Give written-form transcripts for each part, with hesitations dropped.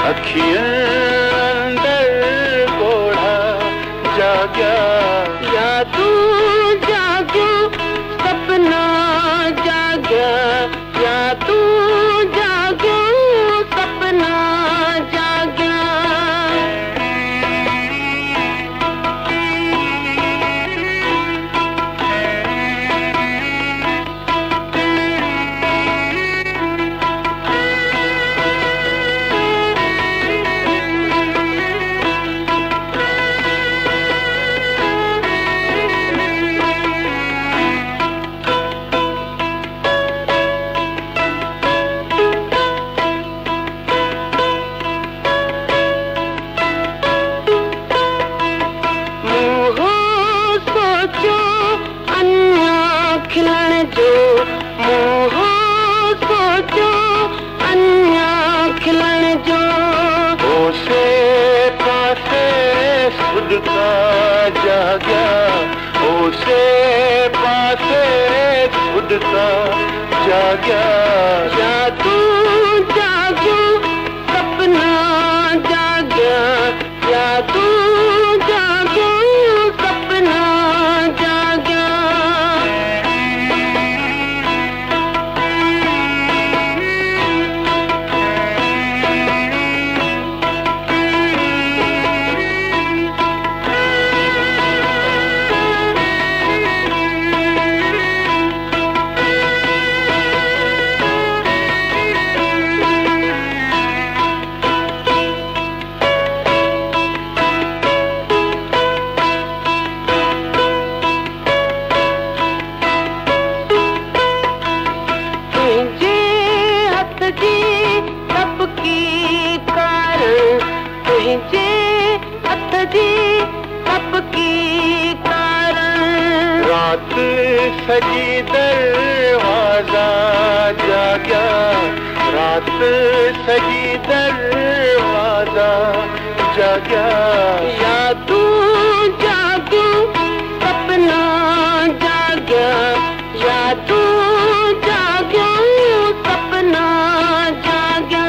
अखियां अंदर घोड़ा जाग्या, या तू जाग्यो सपना जाग्या, या तू जाग्यो सपना जाग्या। खिलण जो मोहो सोचो अन्या खिलण जो, ओसे पासे खुदका जाग्या, ओसे पासे खुदका जाग्या। या तू जाग्यो सपना जाग्या, या तू जाग्यो सपना जाग्या। तुझे हथ जी सबकी कारण, रात सजी दरवाजा जाग्या, रात सजी दरवाजा जाग्या। या तू जाग्यो सपना जाग्या, या तू जाग्यो सपना जाग्या।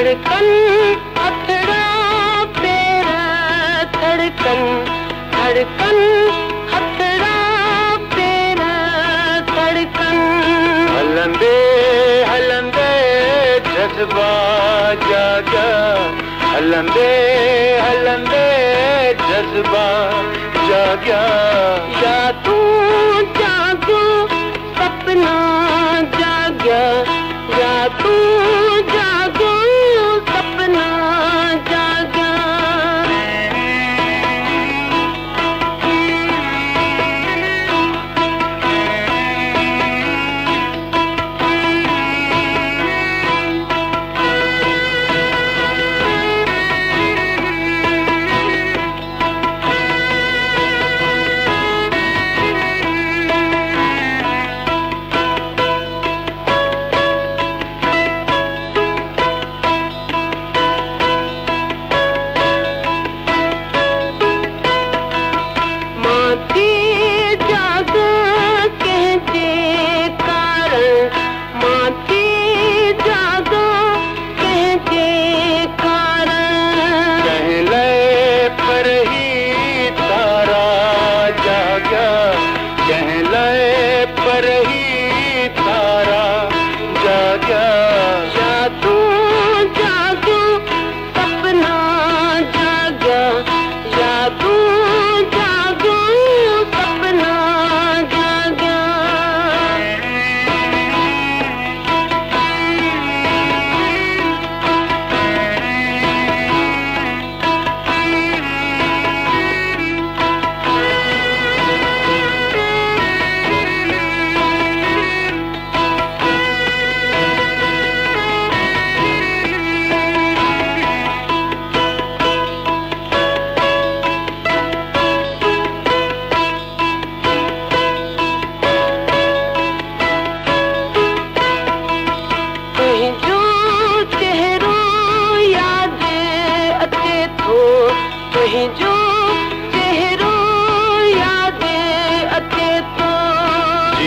धड़कन हथड़ा पेरा धड़कन, धड़कन हथड़ा पेरा धड़कन। हलंदे हलंदे जज्बा जाग्या, हलंदे हलंदे जज्बा जाग्या। या तू जागो सपना जाग्या, या तू जागो सपना जाग्या।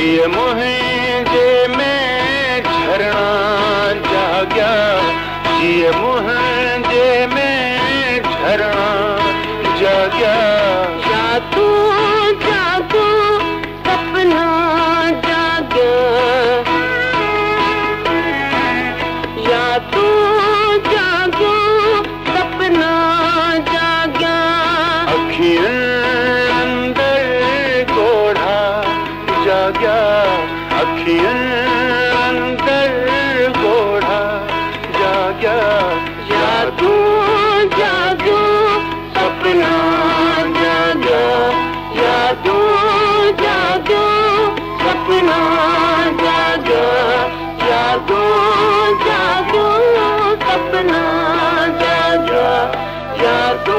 जिए मुंहिंजे में झरणा जाॻिया जिए मुंहिंजे में झरणा जाॻिया या तू जागो सपना जाॻिया या तू जागो सपना जाॻिया अखियुनि अंदर ॻोढ़ा जाॻिया अखियुनि अंदर ॻोढ़ा जाॻिया या तू जागो सपना जाॻिया या तू जागो सपना जाॻिया या तू जागो सपना जाॻिया या तू